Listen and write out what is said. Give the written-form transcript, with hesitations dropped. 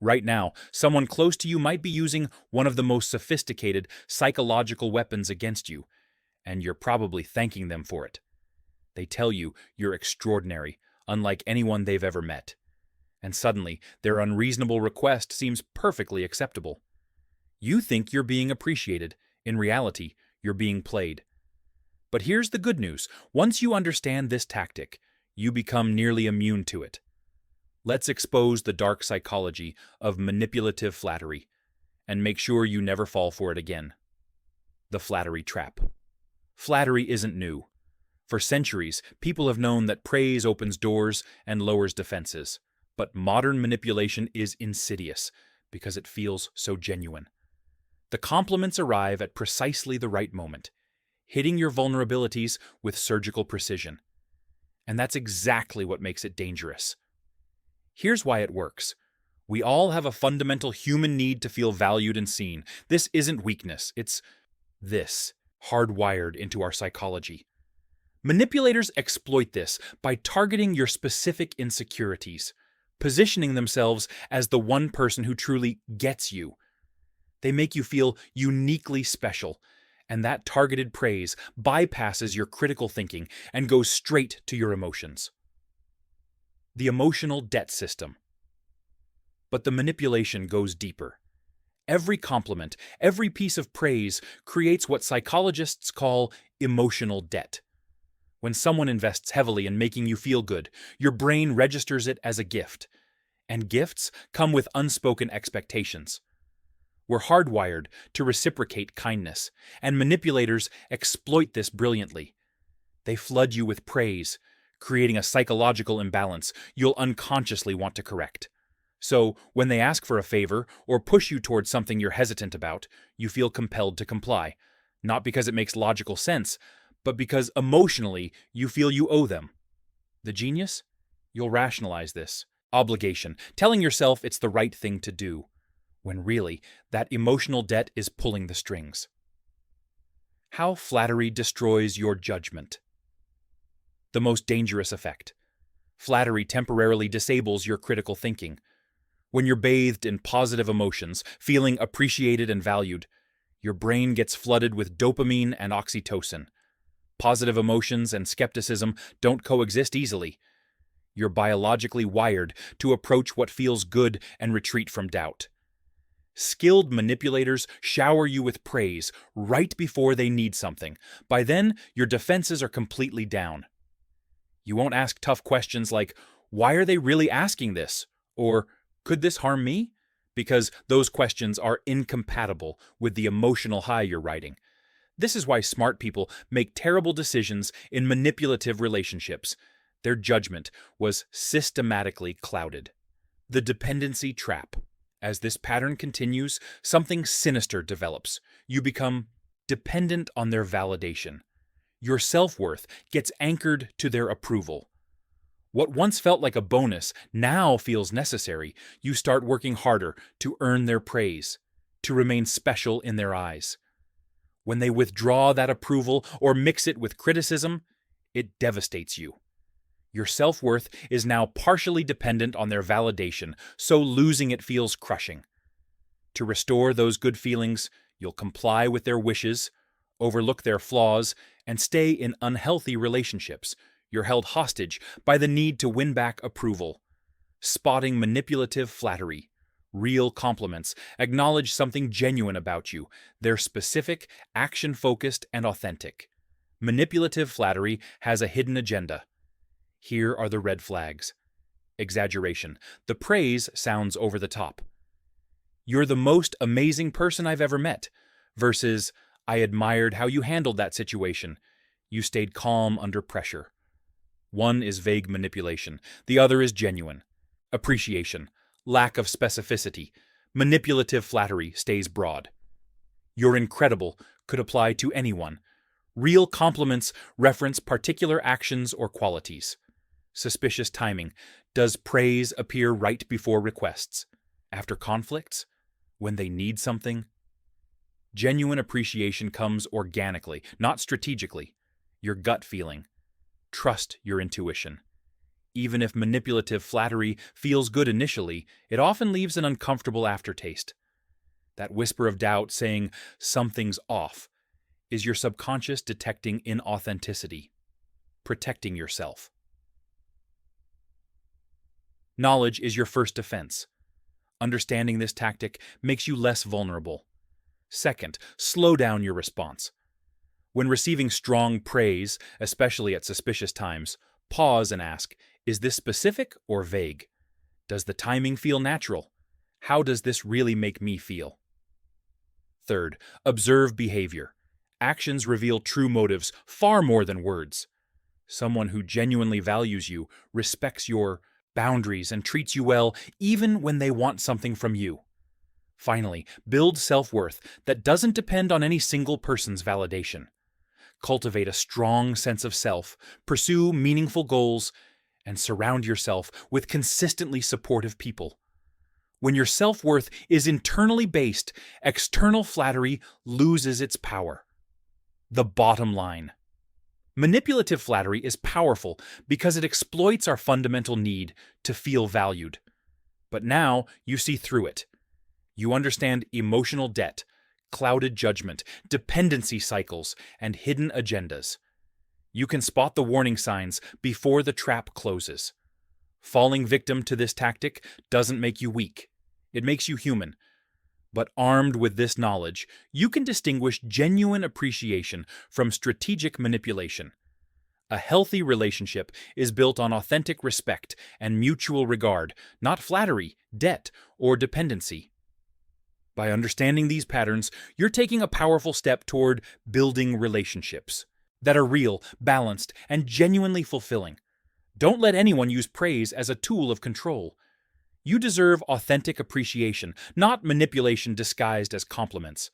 Right now, someone close to you might be using one of the most sophisticated psychological weapons against you, and you're probably thanking them for it. They tell you you're extraordinary, unlike anyone they've ever met. And suddenly, their unreasonable request seems perfectly acceptable. You think you're being appreciated. In reality, you're being played. But here's the good news. Once you understand this tactic, you become nearly immune to it. Let's expose the dark psychology of manipulative flattery and make sure you never fall for it again. The flattery trap. Flattery isn't new. For centuries, people have known that praise opens doors and lowers defenses. But modern manipulation is insidious because it feels so genuine. The compliments arrive at precisely the right moment, hitting your vulnerabilities with surgical precision. And that's exactly what makes it dangerous. Here's why it works. We all have a fundamental human need to feel valued and seen. This isn't weakness, it's hardwired into our psychology. Manipulators exploit this by targeting your specific insecurities, positioning themselves as the one person who truly gets you. They make you feel uniquely special, and that targeted praise bypasses your critical thinking and goes straight to your emotions. The emotional debt system. But the manipulation goes deeper. Every compliment, every piece of praise creates what psychologists call emotional debt. When someone invests heavily in making you feel good, your brain registers it as a gift. And gifts come with unspoken expectations. We're hardwired to reciprocate kindness, and manipulators exploit this brilliantly. They flood you with praise, creating a psychological imbalance you'll unconsciously want to correct. So, when they ask for a favor or push you towards something you're hesitant about, you feel compelled to comply. Not because it makes logical sense, but because emotionally you feel you owe them. The genius? You'll rationalize this obligation, telling yourself it's the right thing to do, when really, that emotional debt is pulling the strings. How flattery destroys your judgment. The most dangerous effect. Flattery temporarily disables your critical thinking. When you're bathed in positive emotions, feeling appreciated and valued, your brain gets flooded with dopamine and oxytocin. Positive emotions and skepticism don't coexist easily. You're biologically wired to approach what feels good and retreat from doubt. Skilled manipulators shower you with praise right before they need something. By then, your defenses are completely down. You won't ask tough questions like, why are they really asking this? Or, could this harm me? Because those questions are incompatible with the emotional high you're riding. This is why smart people make terrible decisions in manipulative relationships. Their judgment was systematically clouded. The dependency trap. As this pattern continues, something sinister develops. You become dependent on their validation. Your self-worth gets anchored to their approval. What once felt like a bonus now feels necessary. You start working harder to earn their praise, to remain special in their eyes. When they withdraw that approval or mix it with criticism, it devastates you. Your self-worth is now partially dependent on their validation, so losing it feels crushing. To restore those good feelings, you'll comply with their wishes, overlook their flaws, and stay in unhealthy relationships. You're held hostage by the need to win back approval. Spotting manipulative flattery. Real compliments acknowledge something genuine about you. They're specific, action-focused, and authentic. Manipulative flattery has a hidden agenda. Here are the red flags. Exaggeration. The praise sounds over the top. You're the most amazing person I've ever met. Versus, I admired how you handled that situation. You stayed calm under pressure. One is vague manipulation. The other is genuine. Appreciation. Lack of specificity. Manipulative flattery stays broad. You're incredible could apply to anyone. Real compliments reference particular actions or qualities. Suspicious timing. Does praise appear right before requests? After conflicts? When they need something? Genuine appreciation comes organically, not strategically. Your gut feeling. Trust your intuition. Even if manipulative flattery feels good initially, it often leaves an uncomfortable aftertaste. That whisper of doubt saying something's off is your subconscious detecting inauthenticity, protecting yourself. Knowledge is your first defense. Understanding this tactic makes you less vulnerable. Second, slow down your response. When receiving strong praise, especially at suspicious times, pause and ask, is this specific or vague? Does the timing feel natural? How does this really make me feel? Third, observe behavior. Actions reveal true motives far more than words. Someone who genuinely values you, respects your boundaries, and treats you well even when they want something from you. Finally, build self-worth that doesn't depend on any single person's validation. Cultivate a strong sense of self, pursue meaningful goals, and surround yourself with consistently supportive people. When your self-worth is internally based, external flattery loses its power. The bottom line. Manipulative flattery is powerful because it exploits our fundamental need to feel valued. But now you see through it. You understand emotional debt, clouded judgment, dependency cycles, and hidden agendas. You can spot the warning signs before the trap closes. Falling victim to this tactic doesn't make you weak. It makes you human. But armed with this knowledge, you can distinguish genuine appreciation from strategic manipulation. A healthy relationship is built on authentic respect and mutual regard, not flattery, debt, or dependency. By understanding these patterns, you're taking a powerful step toward building relationships that are real, balanced, and genuinely fulfilling. Don't let anyone use praise as a tool of control. You deserve authentic appreciation, not manipulation disguised as compliments.